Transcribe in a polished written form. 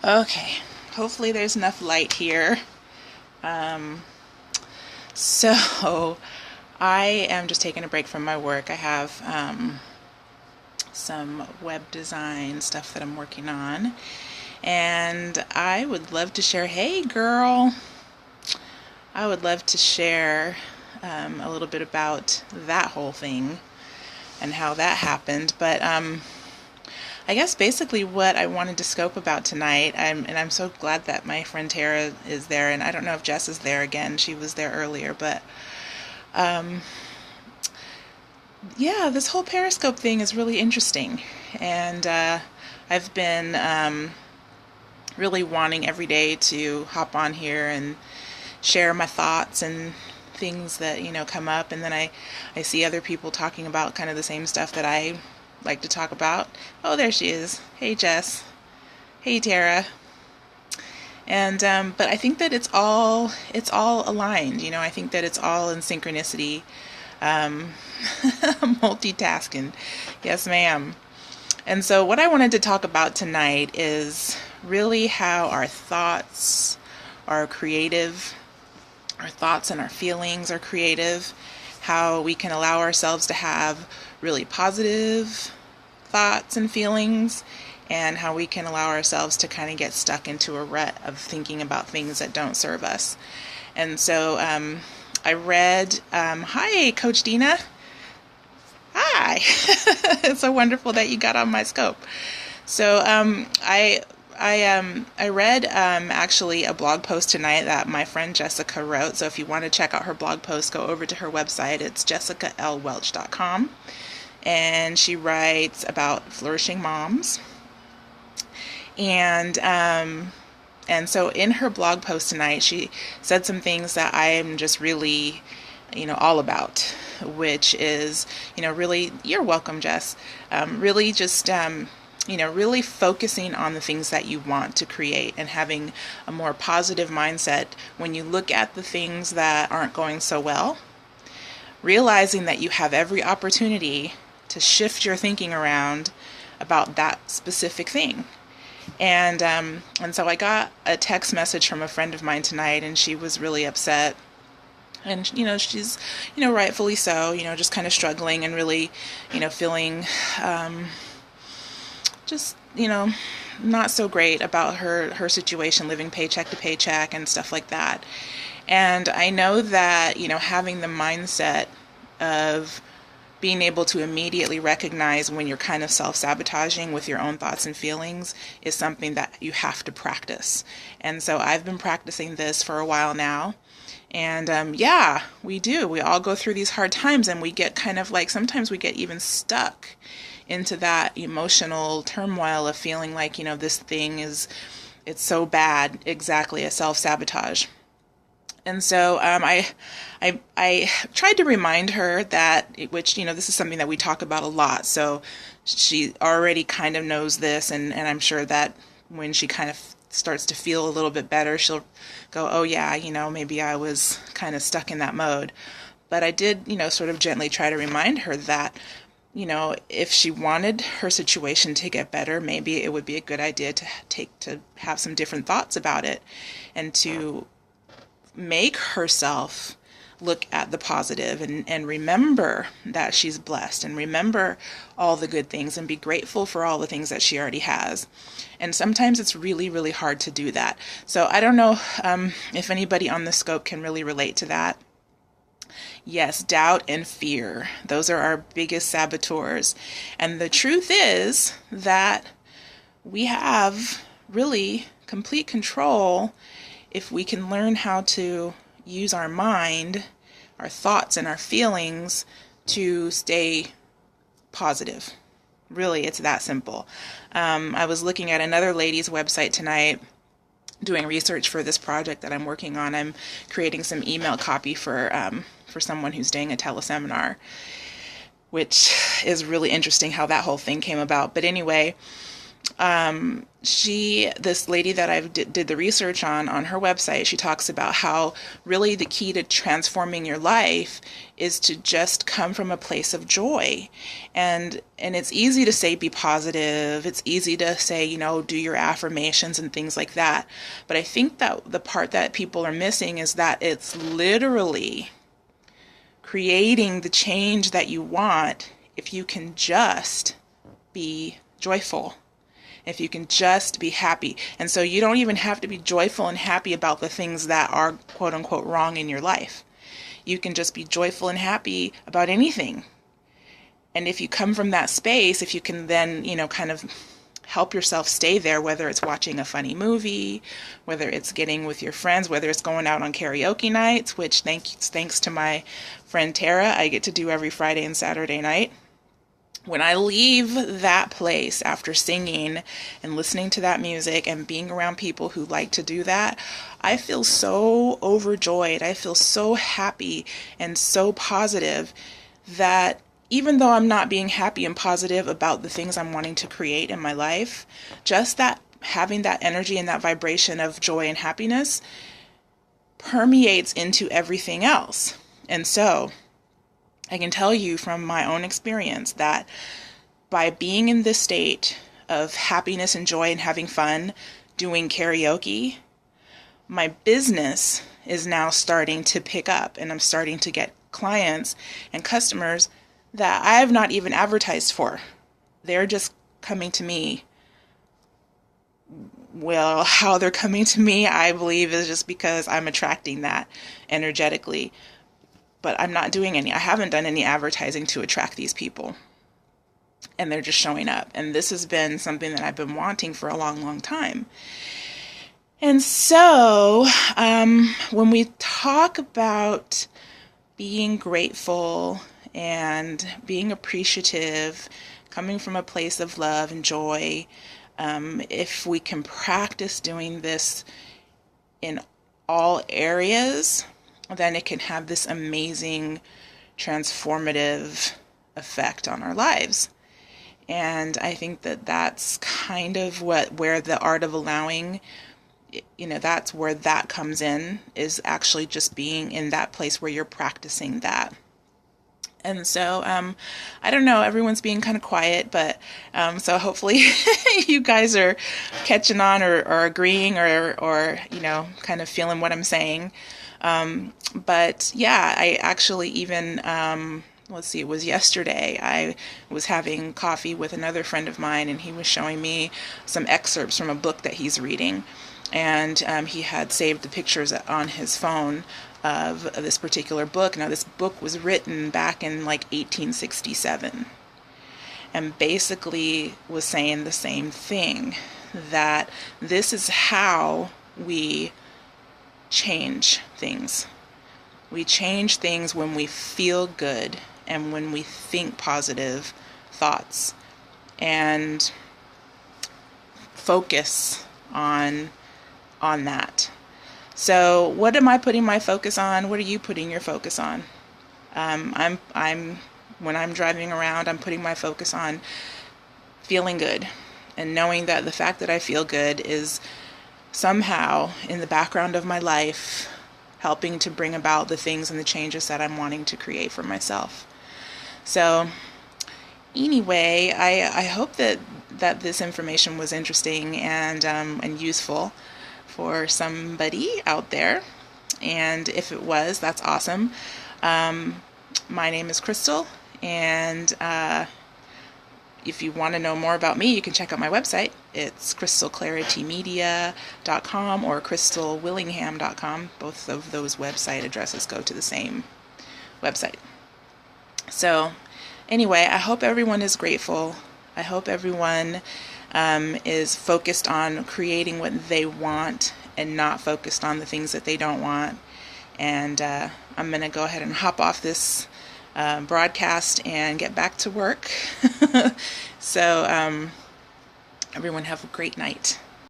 Okay, hopefully there's enough light here. Um, so I am just taking a break from my work. I have some web design stuff that I'm working on, and I would love to share. Hey, girl, I would love to share a little bit about that whole thing and how that happened. But I guess basically what I wanted to scope about tonight, and I'm so glad that my friend Tara is there, and I don't know if Jess is there again. She was there earlier, but yeah, this whole Periscope thing is really interesting, and I've been really wanting every day to hop on here and share my thoughts and things that come up, and then I see other people talking about kind of the same stuff that I like to talk about. Oh, there she is. Hey, Jess. Hey, Tara. And but I think that it's all aligned. I think that it's all in synchronicity. Multitasking. Yes, ma'am. And so what I wanted to talk about tonight is really how our thoughts are creative. Our thoughts and our feelings are creative. How we can allow ourselves to have really positive thoughts and feelings, and how we can allow ourselves to kind of get stuck into a rut of thinking about things that don't serve us. And so I read, hi, Coach Dina. Hi. It's so wonderful that you got on my scope. So I read actually a blog post tonight that my friend Jessica wrote. So if you want to check out her blog post, go over to her website. It's jessicalwelch.com. And she writes about flourishing moms. And so in her blog post tonight, she said some things that I am just really, all about, which is, really, you're welcome, Jess. Really just, really focusing on the things that you want to create and having a more positive mindset when you look at the things that aren't going so well, realizing that you have every opportunity to shift your thinking around about that specific thing. And so I got a text message from a friend of mine tonight, and she was really upset. And she's rightfully so, just kind of struggling and really feeling just not so great about her situation, living paycheck to paycheck and stuff like that. And I know that having the mindset of being able to immediately recognize when you're kind of self-sabotaging with your own thoughts and feelings is something that you have to practice. And so I've been practicing this for a while now. And yeah, we do. We all go through these hard times, and we get kind of like, sometimes we get even stuck into that emotional turmoil of feeling like, this thing it's so bad. Exactly, a self-sabotage. And so I tried to remind her that, which, this is something that we talk about a lot. So she already kind of knows this, and I'm sure that when she kind of starts to feel a little bit better, she'll go, oh yeah, maybe I was kind of stuck in that mode. But I did, sort of gently try to remind her that, if she wanted her situation to get better, maybe it would be a good idea to have some different thoughts about it, and to make herself look at the positive, and remember that she's blessed, and remember all the good things, and be grateful for all the things that she already has. And sometimes it's really, really hard to do that. So I don't know if anybody on the scope can really relate to that. Yes, doubt and fear. Those are our biggest saboteurs. And the truth is that we have really complete control if we can learn how to use our mind, our thoughts, and our feelings to stay positive. Really, it's that simple. I was looking at another lady's website tonight, doing research for this project that I'm working on. I'm creating some email copy for someone who's doing a teleseminar, which is really interesting how that whole thing came about. But anyway, This lady that I did the research on her website, she talks about how really the key to transforming your life is to just come from a place of joy. And it's easy to say be positive. It's easy to say, do your affirmations and things like that. But I think that the part that people are missing is that it's literally creating the change that you want if you can just be joyful. If you can just be happy. And so you don't even have to be joyful and happy about the things that are quote unquote wrong in your life. You can just be joyful and happy about anything. And if you come from that space, if you can then, kind of help yourself stay there, whether it's watching a funny movie, whether it's getting with your friends, whether it's going out on karaoke nights, which thanks to my friend Tara, I get to do every Friday and Saturday night. When I leave that place after singing and listening to that music and being around people who like to do that, I feel so overjoyed. I feel so happy and so positive that even though I'm not being happy and positive about the things I'm wanting to create in my life, just that having that energy and that vibration of joy and happiness permeates into everything else. And so I can tell you from my own experience that by being in this state of happiness and joy and having fun doing karaoke, my business is now starting to pick up, and I'm starting to get clients and customers that I have not even advertised for. They're just coming to me. Well, how they're coming to me, I believe, is just because I'm attracting that energetically. But I haven't done any advertising to attract these people. And they're just showing up. And this has been something that I've been wanting for a long, long time. And so, when we talk about being grateful and being appreciative, coming from a place of love and joy, if we can practice doing this in all areas, then it can have this amazing transformative effect on our lives. And I think that that's kind of where the art of allowing, that's where that comes in, is actually just being in that place where you're practicing that. And so, I don't know, everyone's being kind of quiet, but so hopefully you guys are catching on or agreeing or kind of feeling what I'm saying. But yeah, I actually even, it was yesterday, I was having coffee with another friend of mine, and he was showing me some excerpts from a book that he's reading. And he had saved the pictures on his phone of this particular book. Now, this book was written back in like 1867, and basically was saying the same thing, that this is how we change things. We change things when we feel good and when we think positive thoughts and focus on that. So what am I putting my focus on? What are you putting your focus on? When I'm driving around, I'm putting my focus on feeling good and knowing that the fact that I feel good is somehow in the background of my life helping to bring about the things and the changes that I'm wanting to create for myself. So anyway, I hope that this information was interesting and useful for somebody out there. And if it was, that's awesome. My name is Crystal, and if you want to know more about me, you can check out my website. It's cclaritymedia.com or crystalwillingham.com. Both of those website addresses go to the same website. So anyway, I hope everyone is grateful. I hope everyone is focused on creating what they want and not focused on the things that they don't want. And I'm going to go ahead and hop off this broadcast and get back to work. So everyone have a great night.